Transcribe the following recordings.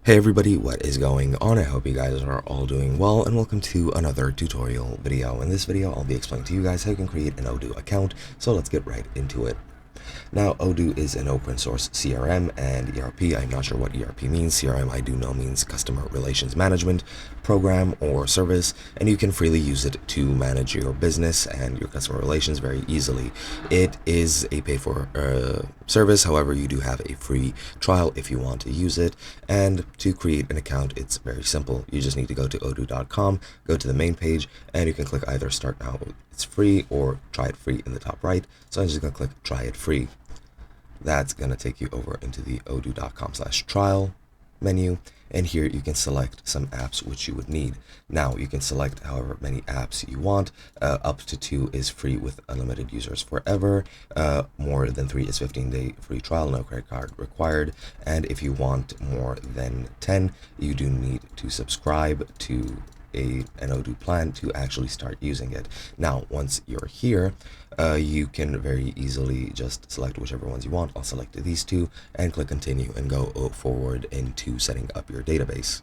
Hey everybody, what is going on? I hope you guys are all doing well, and welcome to another tutorial video. In this video, I'll be explaining to you guys how you can create an Odoo account, so let's get right into it. Now, Odoo is an open source CRM and ERP. I'm not sure what ERP means. CRM I do know means Customer Relations Management program or service, and you can freely use it to manage your business and your customer relations very easily. It is a pay-for service, however, you do have a free trial if you want to use it. And to create an account, it's very simple. You just need to go to odoo.com, go to the main page, and you can click either Start Now, it's free, or Try it free in the top right. So I'm just going to click Try it free. That's going to take you over into the odoo.com/trial menu, and here you can select some apps which you would need. Now you can select however many apps you want. Up to 2 is free with unlimited users forever. More than 3 is 15-day free trial, no credit card required. And if you want more than 10, you do need to subscribe to an Odoo plan to actually start using it. Now, once you're here, you can very easily just select whichever ones you want. I'll select these two and click continue and go forward into setting up your database.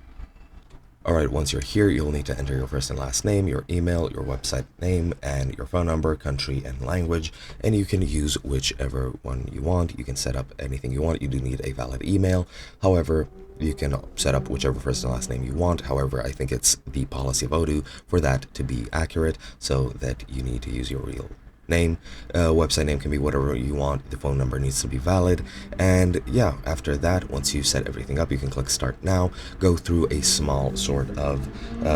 Alright, once you're here, you'll need to enter your first and last name, your email, your website name, and your phone number, country, and language, and you can use whichever one you want. You can set up anything you want. You do need a valid email. However, you can set up whichever first and last name you want. However, I think it's the policy of Odoo for that to be accurate, so that you need to use your real name. Website name can be whatever you want. The phone number needs to be valid. And yeah, after that, once you've set everything up, you can click Start Now, go through a small sort of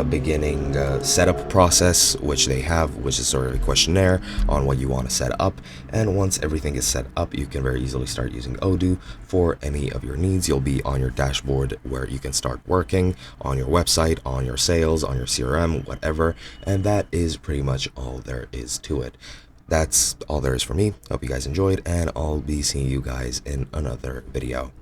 beginning setup process, which they have, which is sort of a questionnaire on what you want to set up. And once everything is set up, you can very easily start using Odoo for any of your needs. You'll be on your dashboard where you can start working on your website, on your sales, on your CRM, whatever. And that is pretty much all there is to it. That's all there is for me. Hope you guys enjoyed, and I'll be seeing you guys in another video.